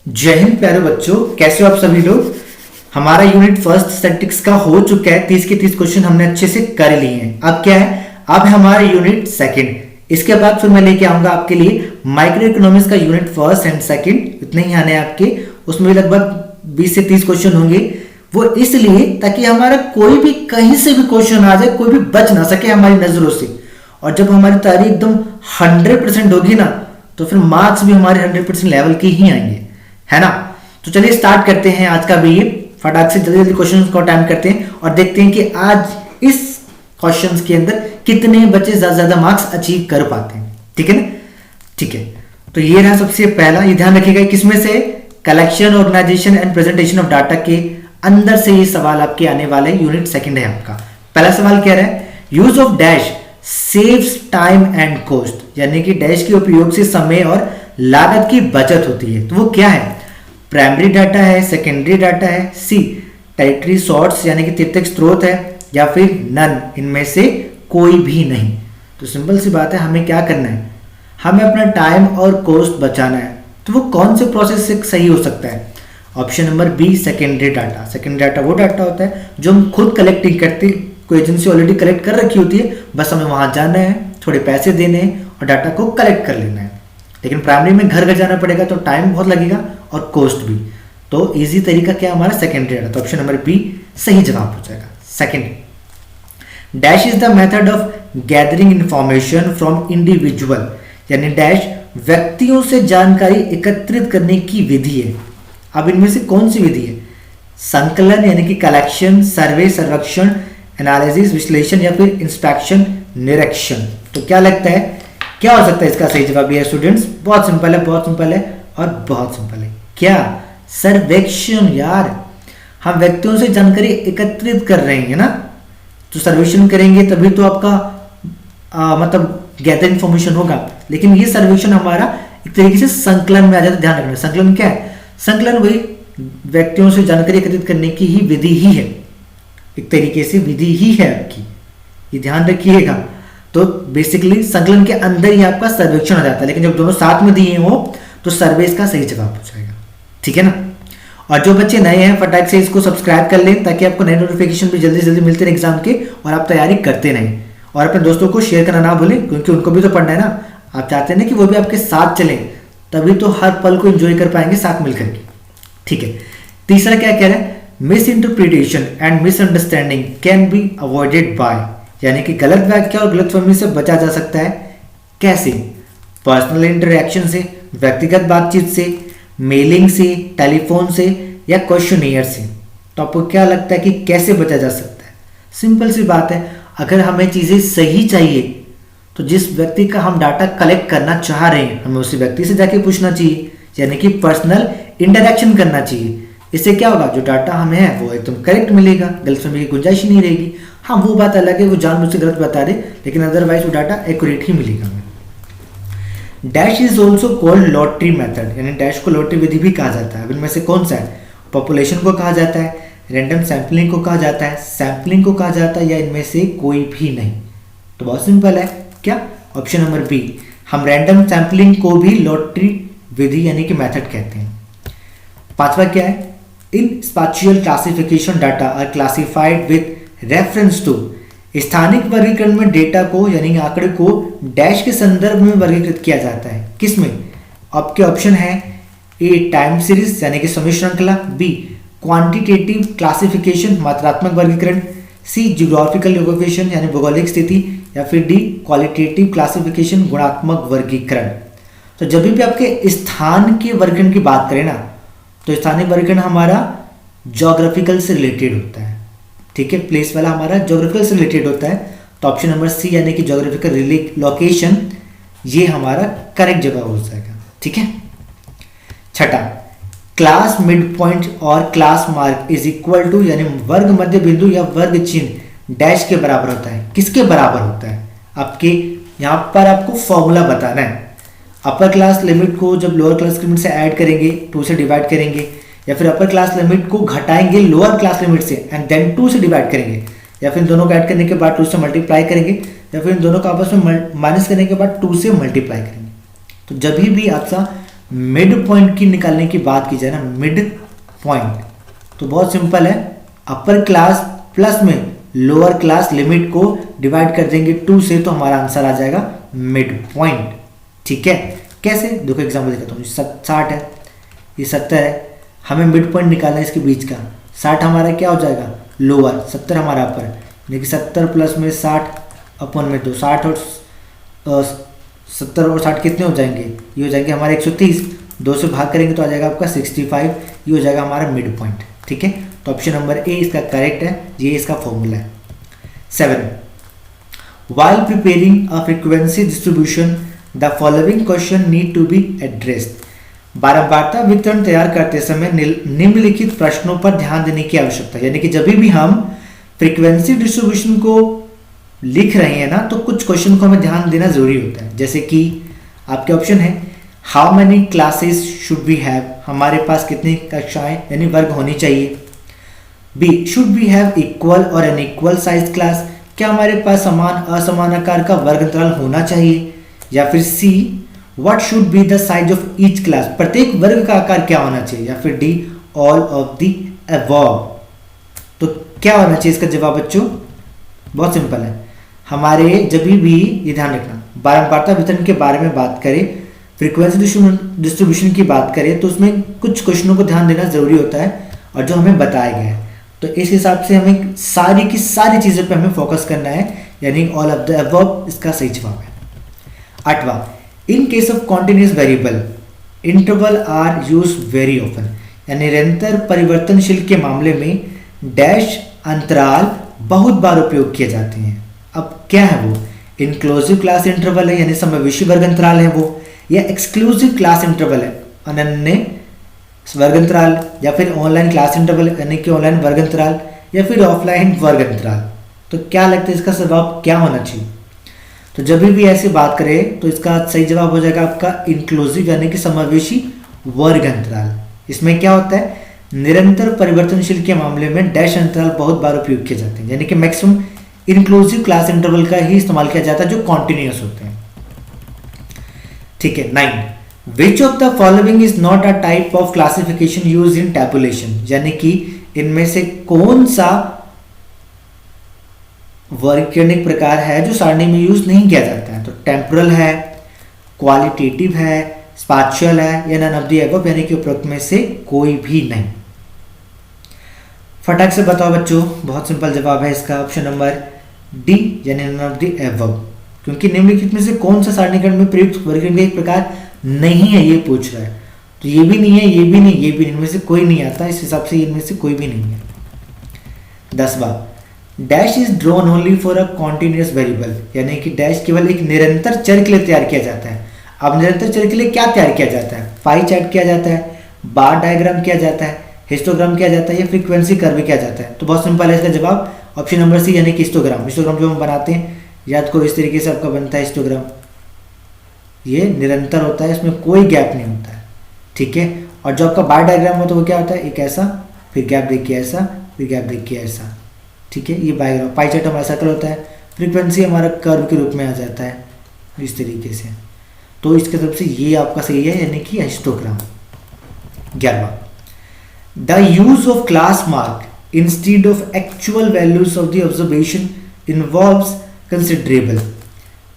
जय हिंद प्यारे बच्चों, कैसे हो आप सभी लोग। हमारा यूनिट फर्स्ट स्टैटिस्टिक्स का हो चुका है। 30 के 30 क्वेश्चन हमने अच्छे से कर लिए हैं। अब क्या है, अब हमारा यूनिट सेकंड। इसके बाद फिर मैं लेके आऊंगा आपके लिए माइक्रो इकोनॉमिक्स का यूनिट फर्स्ट एंड सेकंड। इतने ही आने आपके, उसमें भी लगभग 20 से 30 क्वेश्चन होंगे। वो इसलिए ताकि हमारा कोई भी कहीं से भी क्वेश्चन आ जाए, कोई भी बच ना सके हमारी नजरों से। और जब हमारी तैयारी एकदम 100% होगी ना, तो फिर मार्क्स भी हमारे 100% लेवल के ही आएंगे, है ना। तो चलिए स्टार्ट करते हैं आज का भी। फटाक से जल्दी जल्दी क्वेश्चन को अटेम्प्ट करते हैं और देखते हैं कि आज इस क्वेश्चंस के अंदर कितने बच्चे ज्यादा मार्क्स अचीव कर पाते हैं। ठीक है ना, ठीक है। तो ये रहा सबसे पहला, ये ध्यान रखिएगा किसमें से, collection, organisation and presentation of data के अंदर से ये सवाल आपके आने वाले। यूनिट सेकंड है आपका। पहला सवाल क्या रहा है, use of dash saves time and cost, यानी कि डैश के उपयोग से समय और लागत की बचत होती है। तो वो क्या है, प्राइमरी डाटा है, सेकेंडरी डाटा है, सी टेरिटरी सोर्स यानी कि तृतीयक स्रोत है, या फिर नन, इनमें से कोई भी नहीं। तो सिंपल सी बात है, हमें क्या करना है, हमें अपना टाइम और कॉस्ट बचाना है। तो वो कौन से प्रोसेस से सही हो सकता है, option number B secondary data. Secondary data वो डाटा होता है जो हम खुद कलेक्टिंग करते, कोई एजेंसी ऑलरेडी कलेक्ट कर रखी होती है, बस हमें वहां जाना है, थोड़े पैसे देने हैं और डाटा को कलेक्ट कर लेना है। लेकिन प्राइमरी में घर घर जाना पड़ेगा, तो टाइम बहुत लगेगा और कॉस्ट भी। तो इजी तरीका क्या हमारा, सेकेंडरी डाटा। तो ऑप्शन नंबर बी सही जवाब हो जाएगा। Second, dash is the method of gathering information from individual, यानी डैश व्यक्तियों से जानकारी एकत्रित करने की विधि है। अब इनमें से कौन सी विधि है, संकलन यानी कि कलेक्शन, सर्वे सर्वेक्षण, एनालिसिस विश्लेषण, या फिर इंस्पेक्शन निरीक्षण। तो क्या लगता है, क्या हो सकता है इसका सही जवाब। ये स्टूडेंट्स बहुत सिंपल है, बहुत सिंपल है और बहुत सिंपल है। क्या, सर्वेक्षण। यार हम व्यक्तियों से जानकारी एकत्रित कर रहे हैं ना, तो सर्वेक्षण करेंगे तभी तो आपका मतलब गैदर इंफॉर्मेशन होगा। लेकिन ये सर्वेक्षण हमारा एक तरीके से संकलन में आ जाता है। ध्यान रखना, संकलन क्या है, संकलन वही व्यक्तियों से जानकारी एकत्रित करने की ही विधि ही है, एक तरीके से विधि ही है आपकी, ये ध्यान रखिएगा। तो बेसिकली संकलन के अंदर ही आपका सर्वेक्षण आ जाता है, लेकिन जब दोनों साथ में दिए हो तो सर्वे इसका सही जवाब हो जाएगा। ठीक है ना। और जो बच्चे नए हैं फटाक से इसको सब्सक्राइब कर लें, ताकि आपको नए नोटिफिकेशन भी जल्दी जल्दी मिलते हैं एग्जाम के, और आप तैयारी करते रहें। और अपने दोस्तों को शेयर करना ना भूलें, क्योंकि उनको भी तो पढ़ना है ना। आप चाहते हैं ना कि वो भी आपके साथ चलें, तभी तो हर पल को एंजॉय कर पाएंगे साथ मिलकर के। ठीक है। तीसरा क्या कह रहा है, miss interpretation and misunderstanding can be avoided by, यानी कि गलत व्याख्या और गलतफहमी से बचा जा सकता है। कैसे, पर्सनल इंटरेक्शन से, व्यक्तिगत बातचीत से, मेलिंग से, टेलीफोन से, या क्वेश्चनियर से। तो आपको क्या लगता है कि कैसे बचा जा सकता है। सिंपल सी बात है, अगर हमें चीजें सही चाहिए तो जिस व्यक्ति का हम डाटा कलेक्ट करना चाह रहे हैं, हमें उसी व्यक्ति से जाके पूछना चाहिए, यानी कि पर्सनल इंटरेक्शन करना चाहिए। इससे क्या होगा, जो डाटा हमें है वो एकदम करेक्ट मिलेगा, गलतफहमी की गुंजाइश ही नहीं रहेगी। हाँ वो बात अलग है, वो जानबूझ से गलत बता रहे, लेकिन अदरवाइज वो डाटा एक्यूरेट ही मिलेगा हमें। Dash is also called lottery method, यानी डैश को लॉटरी विधि भी कहा जाता है। अब इनमें से कौन सा है, पॉपुलेशन को कहा जाता है, रैंडम सैंपलिंग को कहा जाता है, सैंपलिंग को कहा जाता है, या इनमें से कोई भी नहीं। तो बहुत सिंपल है, क्या, ऑप्शन नंबर बी, हम रैंडम सैंपलिंग को भी लॉटरी विधि यानी कि मेथड कहते हैं। पांचवा क्या है, in spatial classification data are classified with reference to, स्थानिक वर्गीकरण में डेटा को यानी आंकड़े को डैश के संदर्भ में वर्गीकृत किया जाता है। किसमें, आपके ऑप्शन है ए टाइम सीरीज यानी कि समय श्रृंखला, बी क्वांटिटेटिव क्लासिफिकेशन मात्रात्मक वर्गीकरण, सी जियोग्राफिकल लोकेशन यानी भौगोलिक स्थिति, या फिर डी क्वालिटेटिव क्लासिफिकेशन गुणात्मक वर्गीकरण। तो जब भी आपके स्थान के वर्गीकरण की बात करें ना, तो स्थानीय वर्गीकरण हमारा ज्योग्राफिकल से रिलेटेड होता है। ठीक है, प्लेस वाला हमारा ज्योग्राफिकल से रिलेटेड होता है। तो ऑप्शन नंबर सी यानी कि ज्योग्राफिकल लोकेशन, ये हमारा करेक्ट जवाब हो जाएगा। ठीक है। छठा, क्लास मिड पॉइंट और class mark is equal to, यानी वर्ग मध्य बिंदु या वर्ग चिन्ह डैश के बराबर होता है। किसके बराबर होता है, आपके यहाँ पर आपको फॉर्मूला बताना है। अपर क्लास लिमिट को जब लोअर क्लास लिमिट से ऐड करेंगे, 2 से डिवाइड करेंगे, या फिर अपर क्लास लिमिट को घटाएंगे लोअर क्लास लिमिट से एंड देन 2 से डिवाइड करेंगे, या फिर इन दोनों को ऐड करने के बाद 2 से मल्टीप्लाई करेंगे, या फिर इन दोनों को आपस में माइनस करने के बाद 2 से मल्टीप्लाई करेंगे। तो जब भी आपका मिड पॉइंट की निकालने की बात की जाए ना, मिड पॉइंट, तो बहुत सिंपल है, अपर क्लास प्लस में लोअर क्लास लिमिट को डिवाइड कर देंगे 2 से, तो हमारा आंसर आ जाएगा मिड पॉइंट। ठीक है, कैसे? देखो एग्जाम्पल दिखाता हूँ। 60 है, ये 70 है, हमें मिड पॉइंट निकालना है इसके बीच का। 60 हमारा क्या हो जाएगा? लोअर, 70 हमारा अपर, यानी कि 70 प्लस में 60 अपन में 2, 60 और 70 और 60 कितने हो जाएंगे? ये हो जाएंगे हमारे 130, 2 से भाग करेंगे तो आ जाएगा आपका 65, ये हो जाएगा हमारा मिड पॉइंट। ठीक है, तो ऑप्शन नंबर ए इसका करेक्ट है, ये इसका फॉर्मूला है। 7, while preparing a frequency distribution the following question need to be addressed। बारंबारता वितरण तैयार करते समय निम्नलिखित प्रश्नों पर ध्यान देने की आवश्यकता है। यानी कि जब भी हम फ्रीक्वेंसी डिस्ट्रीब्यूशन को लिख रहे हैं ना, तो कुछ क्वेश्चन को हमें ध्यान देना जरूरी होता है। जैसे कि आपके ऑप्शन है, how many classes should we have, हमारे पास कितनी कक्षाएं यानी वर्ग होनी चाहिए। B, should we have equal और अनइक्वल साइज क्लास, क्या हमारे पास समान असमान आकार का वर्ग अंतराल होना चाहिए। या फिर C, what should be the size of each class, प्रत्येक वर्ग का आकार क्या होना चाहिए। या फिर D, all of the above. तो क्या होना चाहिए इसका जवाब बच्चों? बहुत सिंपल है, हमारे जब भी ये ध्यान रखना, बारंबारता वितरण के बारे में बात करें, फ्रीक्वेंसी डिस्ट्रीब्यूशन की बात करें, तो उसमें कुछ क्वेश्चनों को ध्यान देना जरूरी होता है और जो हमें बताया गया है, तो इस हिसाब से हमें सारी की सारी चीज़ों पे हमें फोकस करना है, यानी ऑल ऑफ द अबव इसका सही जवाब है। 8वां, in case of continuous variable interval are used very often, यानी निरंतर परिवर्तनशील के मामले में डैश अंतराल बहुत बार उपयोग किए जाते हैं। अब क्या है वो? इंक्लूसिव क्लास इंटरवल है, यानी समावेशी वर्ग अंतराल है वो, या एक्सक्लूसिव क्लास इंटरवल है, अनन्य वर्ग अंतराल, या फिर ऑनलाइन क्लास इंटरवल यानी कि ऑनलाइन वर्ग अंतराल, या फिर ऑफलाइन वर्ग अंतराल। तो क्या लगता है इसका जवाब क्या होना चाहिए? तो जब भी ऐसे बात करें तो इसका सही जवाब हो जाएगा आपका इंक्लूसिव यानी कि समावेशी वर्ग अंतराल। इसमें क्या होता है? निरंतर परिवर्तनशील के मामले में डैश अंतराल बहुत बार उपयोग किए जाते हैं, यानी कि मैक्सिमम इंक्लूसिव क्लास इंटरवल का ही इस्तेमाल किया जाता है जो कॉन्टिन्यूअस होते हैं। ठीक है। 9, विच of the following is not a type of classification use in tabulation, यानी कि इनमें से कौन सा वर्गीकरणिक प्रकार है जो सारणी में यूज नहीं किया जाता है? तो टेम्पोरल है, क्वालिटेटिव है, स्पाशियल है, या नन ऑफ द अबव, यानी कि उपरोक्त में से कोई भी नहीं। फटाक से बताओ बच्चों, बहुत सिंपल जवाब है इसका ऑप्शन नंबर डी, यानी नन ऑफ द अबव, क्योंकि निम्नलिखित में से कौन सा सारणीकरण में प्रयुक्त वर्गीकरण का एक प्रकार नहीं है, ये पूछ रहा है। तो ये भी नहीं है, ये भी नहीं, ये भी नहीं, इनमें से कोई नहीं आता, इस हिसाब से इनमें से कोई भी नहीं है। 10वां, dash is drawn only for a continuous variable, यानी कि डैश केवल एक निरंतर चर के लिए तैयार किया जाता है। अब निरंतर चर के लिए क्या तैयार किया जाता है? पाई चार्ट किया जाता है, बार डायग्राम किया जाता है, हिस्टोग्राम किया जाता है, या फ्रीक्वेंसी कर्व किया जाता है? तो बहुत सिंपल है इसका जवाब ऑप्शन नंबर सी, यानी कि हिस्टोग्राम। हिस्टोग्राम जो हम बनाते हैं, याद करो इस तरीके से आपका बनता है हिस्टोग्राम, ये निरंतर होता है, इसमें कोई गैप नहीं होता है। ठीक है। और जो आपका बार डायग्राम होता है वो क्या होता है? एक ऐसा, फिर गैप देखिए ऐसा, फिर गैप देखिए ऐसा। ठीक है, ये बायग्राम। पाई चार्ट हमारा सर्कल होता है, फ्रीक्वेंसी हमारा कर्व के रूप में आ जाता है इस तरीके से। तो इसके तरफ से ये आपका सही है, यानी कि हिस्टोग्राम। 11वां, the use of class mark instead of actual values of the observation involves considerable,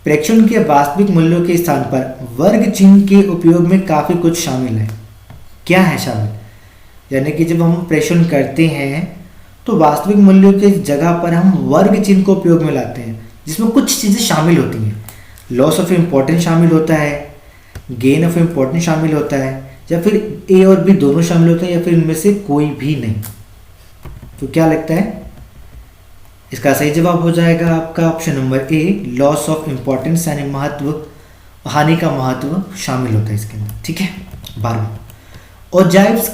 प्रेक्षण के वास्तविक मूल्यों के स्थान पर वर्ग चिन्ह के उपयोग में काफी कुछ शामिल है। क्या है शामिल? यानी कि जब हम प्रेक्षण करते हैं तो वास्तविक मूल्यों के जगह पर हम वर्ग चिन्ह को उपयोग में लाते हैं, जिसमें कुछ चीजें शामिल होती हैं। लॉस ऑफ इम्पोर्टेंस शामिल होता है, गेन ऑफ इम्पोर्टेंस शामिल होता है, या फिर ए और बी दोनों शामिल होते हैं, या फिर इनमें से कोई भी नहीं। तो क्या लगता है इसका सही जवाब हो जाएगा आपका option number A, loss of importance, यानी महत्व, हानि का महत्व शामिल होता है इसके अंदर। ठीक है। 12वां, ogives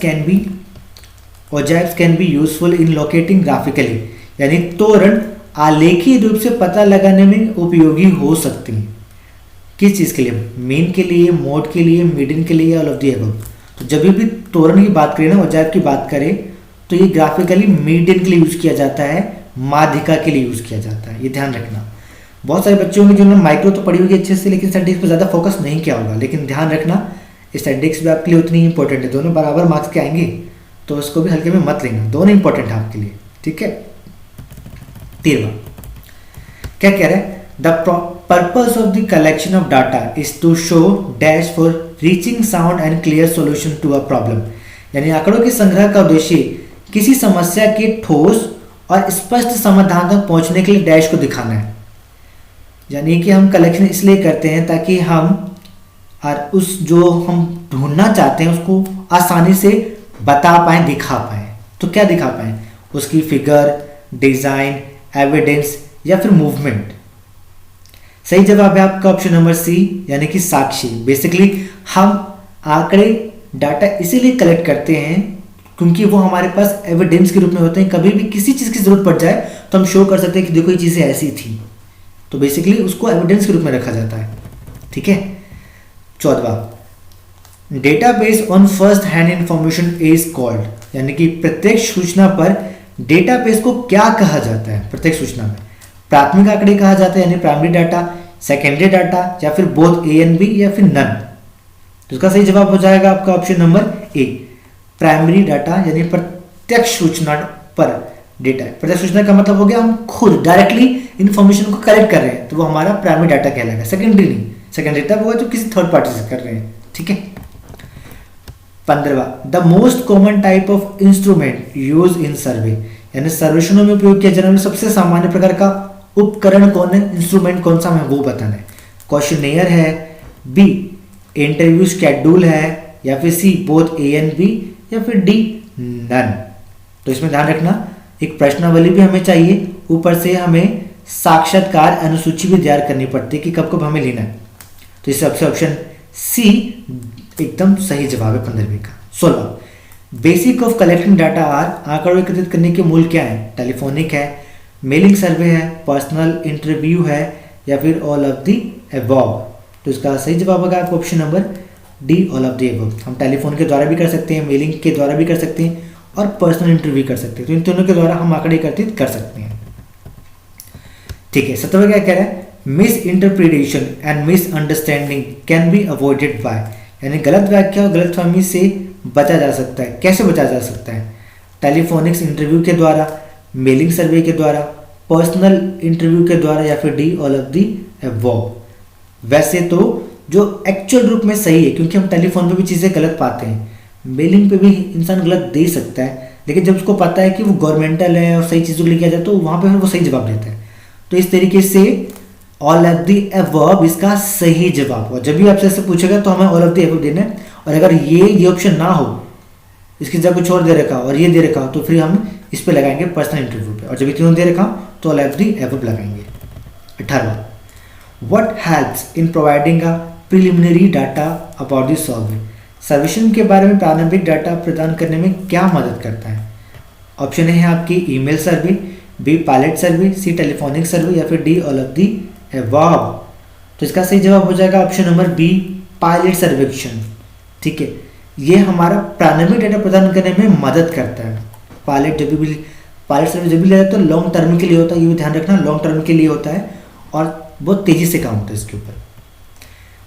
can be useful in locating graphically, यानी तोरण आलेखीय रूप से पता लगाने में उपयोगी हो सकते हैं। किस चीज़ के लिए? मेन के लिए, मोड के लिए, मीडियन के लिए, ऑल ऑफ द अबव। तो जब भी तोरण की बात करें ना, ओजाइव की बात करें, तो ये ग्राफिकली मीडियन के लिए यूज किया जाता है, माध्यिका के लिए यूज किया जाता है, ये ध्यान रखना। बहुत सारे बच्चों में जिन्होंने माइक्रो तो पढ़ी होगी अच्छे से, लेकिन स्टडीज पर ज़्यादा फोकस नहीं किया होगा, लेकिन ध्यान रखना स्टैटिस्टिक्स भी आपके लिए उतनी इंपॉर्टेंट है, दोनों बराबर मार्क्स के आएंगे, तो उसको भी हल्के में मत लेना, दोनों इंपॉर्टेंट है आपके लिए, ठीक है। 13वां क्या कह रहा है, the purpose of the collection of data is to show dash for reaching sound and clear solution to a problem. यानी आंकड़ों के संग्रह का उद्देश्य किसी समस्या के ठोस और स्पष्ट समाधान तक पहुंचने के लिए डैश को दिखाना है। यानी कि हम कलेक्शन इसलिए करते हैं ताकि हम और उस जो हम ढूंढना चाहते हैं उसको आसानी से बता पाएं, दिखा पाएं। तो क्या दिखा पाएं, उसकी फिगर, डिजाइन, एविडेंस या फिर मूवमेंट। सही जवाब है आपका ऑप्शन नंबर सी, यानी कि साक्षी। बेसिकली हम आंकड़े डाटा इसीलिए कलेक्ट करते हैं क्योंकि वो हमारे पास एविडेंस के रूप में होते हैं। कभी भी किसी चीज़ की जरूरत पड़ जाए तो हम शो कर सकते हैं कि देखो ये चीज़ें ऐसी थी, तो बेसिकली उसको एविडेंस के रूप में रखा जाता है, ठीक है। 14वां database on first hand information is called, यानी कि प्रत्येक सूचना पर डेटाबेस को क्या कहा जाता है। प्रत्येक सूचना में प्राथमिक आंकड़े कहा जाता है यानी प्राइमरी डाटा, सेकेंडरी डाटा या फिर बोथ ए एंड बी या फिर नन। तो इसका सही जवाब हो जाएगा आपका option number A, primary data यानी प्रत्यक्ष सूचना पर डेटा। प्रत्यक्ष सूचना का मतलब हो गया हम खुद डायरेक्टली इंफॉर्मेशन को कलेक्ट कर रहे हैं, तो वो हमारा प्राइमरी डाटा कहलाएगा। सेकेंडरी नहीं, सेकेंडरी तब होगा जो किसी थर्ड पार्टी से कर रहे हैं, ठीक है। 15वां the most common type of instrument used in survey, यानी सर्वेक्षणों में उपयोग किया जाने वाला सबसे सामान्य प्रकार का उपकरण कौन है, इंस्ट्रूमेंट कौन सा है वो बताना है। क्वेश्चनेयर है, बी इंटरव्यू शेड्यूल है, या फिर C both A and B, या फिर डी नन। तो इसमें ध्यान रखना एक प्रश्नावली भी हमें चाहिए, ऊपर से हमें साक्षात्कार अनुसूची भी तैयार करनी पड़ती है कि कब कब हमें लेना है। तो इस सबसे ऑप्शन सी एकदम सही जवाब है 15वीं का। 16वां basic of collecting data are, आंकड़ों एकत्रित करने के मूल क्या है। टेलीफोनिक है, मेलिंग सर्वे है, पर्सनल इंटरव्यू है, या फिर ऑल ऑफ द अबव। तो इसका सही जवाब होगा आपका option number D, all of the above. हम टेलीफोन के द्वारा भी कर सकते हैं, मेलिंग के द्वारा भी कर सकते हैं और पर्सनल इंटरव्यू कर सकते हैं। तो इन दोनों के द्वारा हम आंकड़े एकत्रित कर सकते हैं, ठीक है। 17वां क्या कह रहा है, miss interpretation and miss understanding can be avoided by, यानी गलत व्याख्या और गलतफहमी से बचा जा सकता है। कैसे बचा जा सकता है, टेलीफोनिक्स इंटरव्यू के द्वारा, मेलिंग सर्वे के द्वारा, पर्सनल इंटरव्यू के द्वारा, या फिर D all of the above. वैसे तो जो एक्चुअल रूप में सही है, क्योंकि हम टेलीफोन पे भी चीज़ें गलत पाते हैं, मेलिंग पे भी इंसान गलत दे सकता है, लेकिन जब उसको पता है कि वो गवर्नमेंटल है और सही चीज़ों को लेके आ जाए तो वहाँ पे फिर वो सही जवाब देता है। तो इस तरीके से ऑल ऑफ दी अबव इसका सही जवाब हो। जब भी आपसे ऐसे पूछेगा तो हमें ऑल ऑफ दी अबव देना है, और अगर ये ऑप्शन ना हो, इसकी जगह कुछ और दे रखा हो और ये दे रखा हो, तो फिर हम इस पे लगाएंगे पर्सनल इंटरव्यू पे, और जब ये तीनों दे रखा हो तो ऑल ऑफ दी अबव लगाएंगे। 18वां what helps in providing a preliminary data about the survey, सर्वेक्षण के बारे में प्रारंभिक डाटा प्रदान करने में क्या मदद करता है। ऑप्शन है आपकी ईमेल सर्वे, बी पायलट सर्वे, सी टेलीफोनिक सर्वे, या फिर D all of the above. तो इसका सही जवाब हो जाएगा ऑप्शन नंबर बी, पायलट सर्वेक्षण, ठीक है। ये हमारा प्रारंभिक डाटा प्रदान करने में मदद करता है। पायलट सर्वे जब भी लिया जाता है तो लॉन्ग टर्म के लिए होता है, ये भी ध्यान रखना, लॉन्ग टर्म के लिए होता है और बहुत तेजी से काम होता है इसके ऊपर।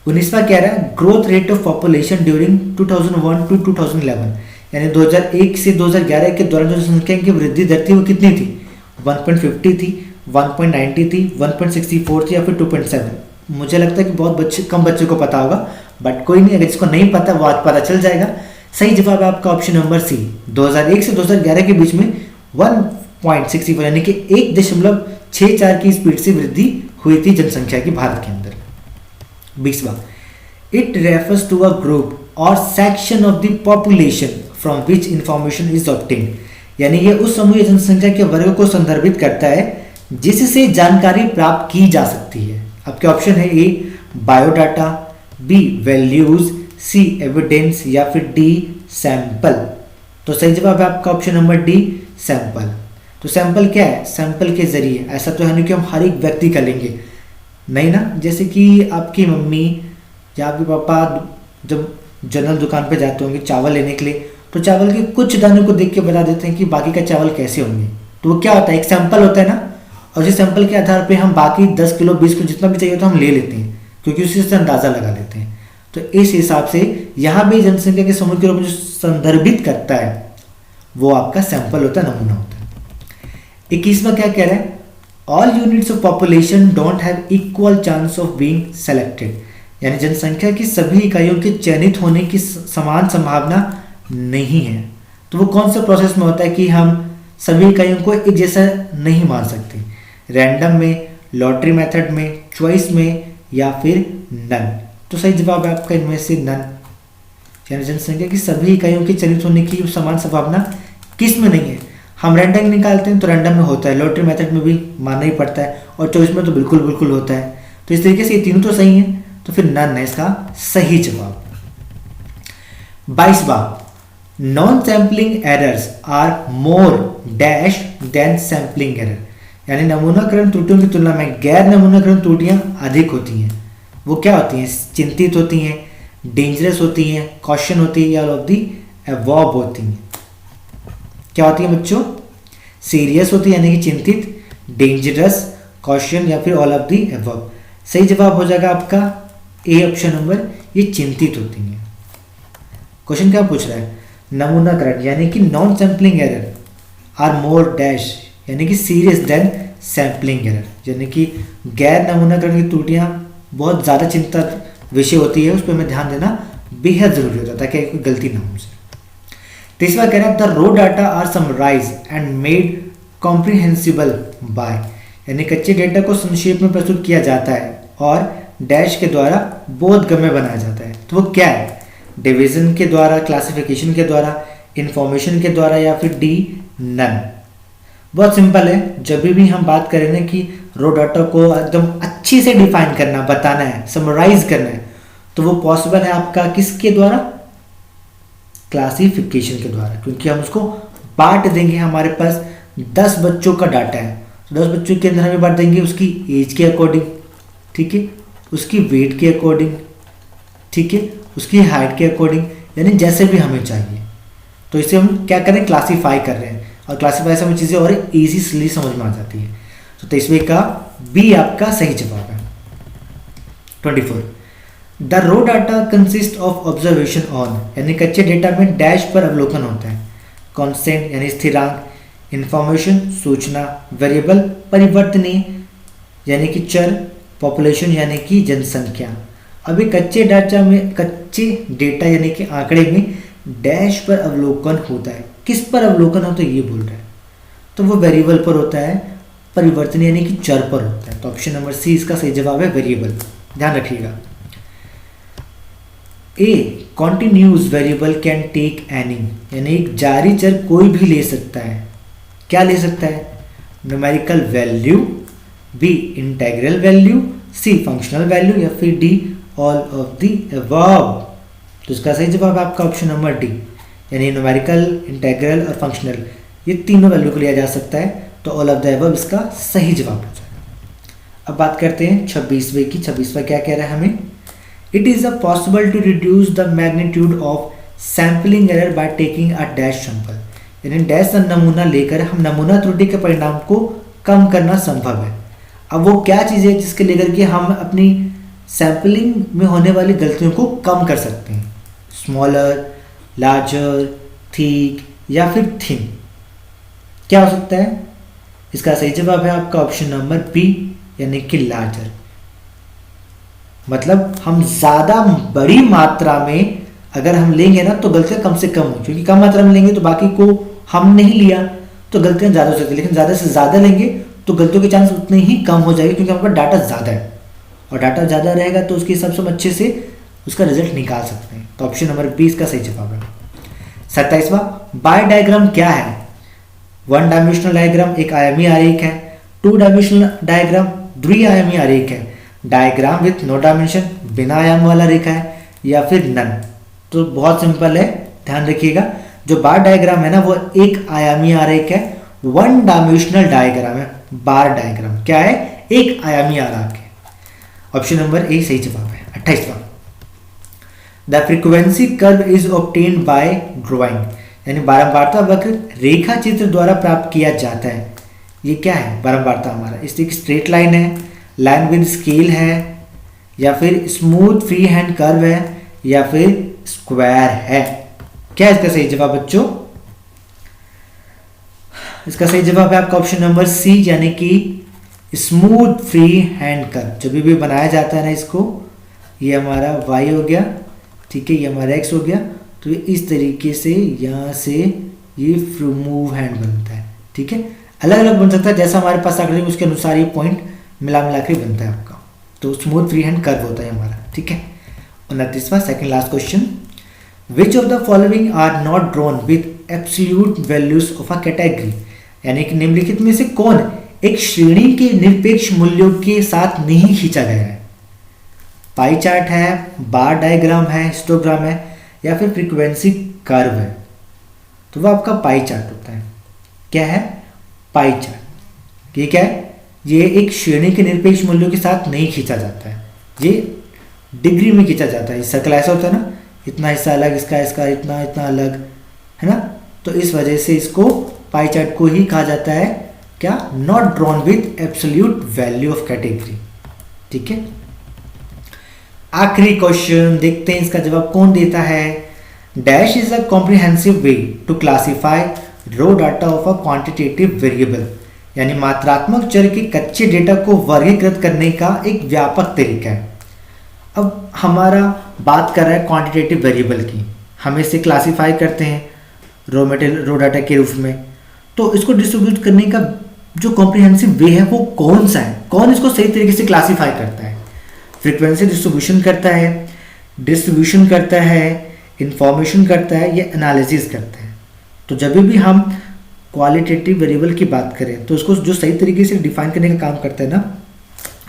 19वां कह रहा है growth rate of population during 2001 to 2011, यानी 2001 से 2011 के दौरान जो जनसंख्या की वृद्धि दर थी वो कितनी थी, 1.50 थी, 1.90 थी, 1.64 थी, या फिर 2.7। मुझे लगता है कि बहुत कम बच्चों को पता होगा, बट कोई नहीं, अगर जिसको नहीं पता वो आज पता चल जाएगा। सही जवाब है आपका ऑप्शन नंबर सी, 2001 से 2011 के बीच में 1.64 यानी कि 1.64 की स्पीड से वृद्धि हुई थी जनसंख्या की भारत के अंदर। 20वां it refers to a group और section of the population from which information is obtained, यानी ये उस समूह जनसंख्या के वर्ग को संदर्भित करता है जिससे जानकारी प्राप्त की जा सकती है। आपके ऑप्शन है ए बायोडाटा, बी वैल्यूज, सी एविडेंस, या फिर डी सैंपल। तो सही जवाब है आपका ऑप्शन नंबर डी सैंपल। तो सैंपल क्या है, सैंपल के जरिए ऐसा तो है नहीं कि हम हर एक व्यक्ति का लेंगे, नहीं ना। जैसे कि आपकी मम्मी या आपके पापा जब जनरल दुकान पे जाते होंगे चावल लेने के लिए, तो चावल के कुछ दानों को देख के बता देते हैं कि बाकी का चावल कैसे होंगे। तो वो क्या होता है, एक सैंपल होता है ना, और इस सैंपल के आधार पे हम बाकी 10 किलो 20 किलो जितना भी चाहिए तो हम ले लेते हैं, क्योंकि उसी से अंदाज़ा लगा लेते हैं। तो इस हिसाब से यहाँ भी जनसंख्या के समूह के रूप में जो संदर्भित करता है वो आपका सैंपल होता है, नमूना होता है। 21वां क्या कह रहा है, all units of population don't have equal chance of being selected, यानी जनसंख्या की सभी इकाइयों के चयनित होने की समान संभावना नहीं है। तो वो कौन सा प्रोसेस में होता है कि हम सभी इकाइयों को एक जैसा नहीं मान सकते, रैंडम में, लॉटरी मेथड में, चॉइस में या फिर नन। तो सही जवाब है आपका इनमें से नन, यानी जनसंख्या की सभी इकाइयों के चयनित होने की समान संभावना किस में नहीं है। हम रैंडम निकालते हैं तो रैंडम में होता है, लॉटरी मेथड में भी मानना ही पड़ता है, और चॉइस में तो बिल्कुल बिल्कुल होता है। तो इस तरीके से ये तीनों तो सही हैं, तो फिर नन है इसका सही जवाब। 22वां, non sampling errors are more dash than sampling error, यानी नमूनाकरण त्रुटियों की तुलना में गैर नमूनाकरण त्रुटियां अधिक होती हैं। वो क्या होती हैं, चिंतित होती हैं, डेंजरस होती हैं, कॉशन होती है या ऑल ऑफ दी अबव होती हैं। क्या होती है बच्चों, सीरियस होती है यानी कि चिंतित, डेंजरस, कॉशन या फिर ऑल ऑफ दी अबव। सही जवाब हो जाएगा आपका ए ऑप्शन नंबर, ये चिंतित होती हैं। क्वेश्चन क्या पूछ रहा है, नमूनाकरण यानी कि non sampling error are more dash यानी कि सीरियस देन सैम्पलिंग एरर, यानी कि गैर नमूनाकरण की त्रुटियां बहुत ज़्यादा चिंता विषय होती है, उस पर हमें ध्यान देना बेहद जरूरी होता है ताकि कोई गलती ना हो उससे। 23वां कह रहा है the raw data are summarise and made comprehensible by, यानी कच्चे डेटा को संक्षेप में प्रस्तुत किया जाता है और डैश के द्वारा बोधगम्य बनाया जाता है। तो वो क्या है, डिवीजन के द्वारा, क्लासिफिकेशन के द्वारा, इंफॉर्मेशन के द्वारा या फिर डी नन। बहुत सिंपल है, जब भी हम बात करें ना कि रो डाटा को एकदम अच्छे से डिफाइन करना, बताना है, समराइज करना है, तो वो पॉसिबल है आपका किसके द्वारा, क्लासिफिकेशन के द्वारा, क्योंकि हम उसको बांट देंगे। हमारे पास 10 बच्चों का डाटा है, तो 10 बच्चों के अंदर हमें बांट देंगे उसकी एज के अकॉर्डिंग, ठीक है, उसकी वेट के अकॉर्डिंग, ठीक है, उसकी हाइट के अकॉर्डिंग, यानी जैसे भी हमें चाहिए। तो इसे हम क्या करें, क्लासीफाई कर रहे हैं, और क्लासीफाई से हमें चीज़ें और ईजीली समझ में आ जाती है। तो 23वें का बी आपका सही जवाब है। 24, the raw data consist of observation on, यानी कच्चे डेटा में डैश पर अवलोकन होता है, कॉन्स्टेंट यानी स्थिरांक, इंफॉर्मेशन सूचना, वेरिएबल परिवर्तनीय यानी कि चर, पॉपुलेशन यानी कि जनसंख्या। अभी कच्चे डेटा यानी कि आंकड़े में डैश पर अवलोकन होता है, किस पर अवलोकन होता है ये बोल रहा है, तो वो वेरिएबल पर होता है, परिवर्तन यानी कि चर पर होता है। तो ऑप्शन नंबर सी इसका सही जवाब है, वेरिएबल, ध्यान रखिएगा। A continuous variable can take any, यानी एक जारी चर कोई भी ले सकता है, क्या ले सकता है, numerical value, B integral value, C functional value या फिर D all of the above. तो इसका सही जवाब है आपका ऑप्शन नंबर डी, यानी न्यूमेरिकल, इंटीग्रल और फंक्शनल, ये तीनों वैल्यू को लिया जा सकता है। तो ऑल ऑफ द अबव इसका सही जवाब हो जाएगा। अब बात करते हैं 26वें की। 26वां क्या कह रहा है हमें, it is a possible to reduce the magnitude of sampling error by taking a dash sample, यानी डैश नमूना लेकर हम नमूना त्रुटि के परिणाम को कम करना संभव है। अब वो क्या चीज़ है जिसके लेकर के हम अपनी सैम्पलिंग में होने वाली गलतियों को कम कर सकते हैं, स्मॉलर, लार्जर, थिक या फिर थिन, क्या हो सकता है, इसका सही जवाब है आपका ऑप्शन नंबर बी, यानी कि लार्जर। मतलब हम ज़्यादा बड़ी मात्रा में अगर हम लेंगे ना तो गलतियां कम से कम हो, क्योंकि कम मात्रा में लेंगे तो बाकी को हम नहीं लिया तो गलतियां ज़्यादा हो सकती है, लेकिन ज़्यादा से ज़्यादा लेंगे तो गलतियों के चांस उतने ही कम हो जाएंगे, क्योंकि हमारे पास डाटा ज़्यादा है, और डाटा ज़्यादा रहेगा तो उसके हिसाब से हम अच्छे से उसका रिजल्ट निकाल सकते हैं। तो ऑप्शन नंबर बी इसका सही जवाब है। 27वां, बाय डायग्राम क्या है, 1 डायमेंशनल डायग्राम एक आयामी आरेख है, 2 डायमेंशनल डायग्राम द्विआयामी आरेख है, डायग्राम विथ नो डायमेंशन बिना आयाम वाला रेखा है, या फिर नन। तो बहुत सिंपल है, ध्यान रखिएगा, जो बार डायग्राम है ना वो एक आयामी आरेख है, 1 डायमेंशनल डायग्राम है, बार डायग्राम क्या है, एक आयामी आरेख है। ऑप्शन नंबर ए सही जवाब है। 28वां, the frequency curve is obtained by drawing, यानी बारंबारता वक्र रेखा चित्र द्वारा प्राप्त किया जाता है। ये क्या है बारंबारता, हमारा इस एक स्ट्रेट लाइन है, लाइन विद स्केल है, या फिर स्मूथ फ्री हैंड कर्व है, या फिर स्क्वायर है? क्या है इसका सही जवाब बच्चों? इसका सही जवाब है आपका ऑप्शन नंबर सी, यानी कि स्मूथ फ्री हैंड कर्व। जब भी बनाया जाता है ना इसको, ये हमारा y हो गया, ठीक है, ये हमारा x हो गया, तो इस तरीके से यहाँ से ये मूव हैंड बनता है, ठीक है। अलग अलग बन सकता है, जैसा हमारे पास आकृति उसके अनुसार ये पॉइंट मिला के बनता है आपका। तो स्मूथ फ्री हैंड कर्व होता है हमारा, ठीक है। 29वां second last question, which of the following are not drawn with absolute values of a category, यानी कि निम्नलिखित में से कौन एक श्रेणी के निरपेक्ष मूल्यों के साथ नहीं खींचा गया है? पाई चार्ट है, बार डायग्राम है, हिस्टोग्राम है, या फिर फ्रीक्वेंसी कर्व है? तो वो आपका पाई चार्ट होता है। क्या है? Pie chart. ये क्या है? ये एक श्रेणी के निरपेक्ष मूल्यों के साथ नहीं खींचा जाता है, ये डिग्री में खींचा जाता है। सर्कल ऐसा होता है ना, इतना हिस्सा अलग, इसका इतना अलग, है ना। तो इस वजह से इसको पाई चार्ट को ही कहा जाता है क्या? Not drawn with absolute value of category, ठीक है। आखिरी क्वेश्चन देखते हैं इसका जवाब कौन देता है। Dash is a comprehensive way to classify raw data of a quantitative variable, यानी मात्रात्मक चर के कच्चे डेटा को वर्गीकृत करने का एक व्यापक तरीका है। अब हमारा बात कर रहा है क्वांटिटेटिव वेरिएबल की, हम इसे क्लासिफाई करते हैं रो डाटा के रूप में। तो इसको डिस्ट्रीब्यूट करने का जो कॉम्प्रिहेंसिव वे है वो कौन सा है? कौन इसको सही तरीके से क्लासिफाई करता है? फ्रीक्वेंसी डिस्ट्रीब्यूशन करता है, डिस्ट्रीब्यूशन करता है, इंफॉर्मेशन करता है, या एनालिसिस करता है? तो जब भी हम क्वालिटेटिव वेरिएबल की बात करें तो उसको जो सही तरीके से डिफाइन करने का काम करता है ना,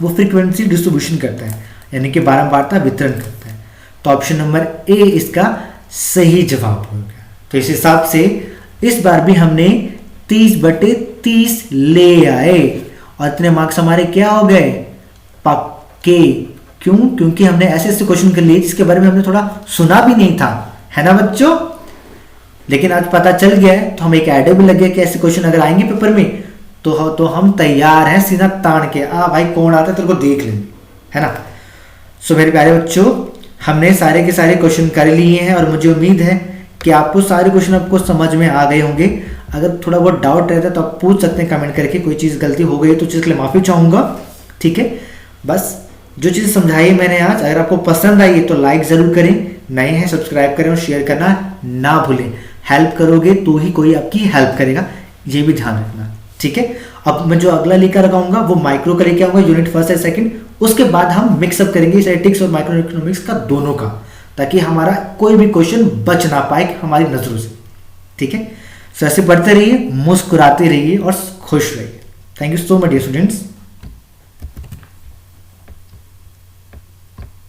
वो फ्रीक्वेंसी डिस्ट्रीब्यूशन करता है, यानी कि बारंबारता वितरण करता है। तो ऑप्शन नंबर ए इसका सही जवाब होगा। तो इस हिसाब से इस बार भी हमने 30/30 ले आए और इतने मार्क्स हमारे क्या हो गए? पक्के। क्यों? क्योंकि हमने ऐसे क्वेश्चन कर लिए जिसके बारे में हमने थोड़ा सुना भी नहीं था, है ना बच्चों। लेकिन आज पता चल गया है, तो हम एक आइडिया भी लग गया कि ऐसे क्वेश्चन अगर आएंगे पेपर में तो हम तैयार हैं सीना तान के। भाई कौन आता है तेरे को देख लेंगे, है ना। सो मेरे प्यारे बच्चों, हमने सारे के सारे क्वेश्चन कर लिए हैं और मुझे उम्मीद है कि आपको सारे क्वेश्चन आपको समझ में आ गए होंगे। अगर थोड़ा बहुत डाउट रहता है तो आप पूछ सकते हैं कमेंट करके, कोई चीज़ गलती हो गई तो चीज़ के लिए माफ़ी चाहूँगा, ठीक है। बस जो चीज़ समझाई मैंने आज, अगर आपको पसंद आई है तो लाइक ज़रूर करें, नए हैं सब्सक्राइब करें और शेयर करना ना भूलें। हेल्प करोगे तो ही कोई आपकी हेल्प करेगा, ये भी ध्यान रखना, ठीक है। अब मैं जो अगला लेकर लगाऊंगा वो माइक्रो का लेके आऊंगा, यूनिट फर्स्ट और सेकंड। उसके बाद हम मिक्सअप करेंगे स्टैटिस्टिक्स और माइक्रो इकोनॉमिक्स का दोनों का, ताकि हमारा कोई भी क्वेश्चन बच ना पाए हमारी नजरों से, ठीक है। सो ऐसे पढ़ते रहिए, मुस्कुराते रहिए और खुश रहिए। Thank you so much dear students.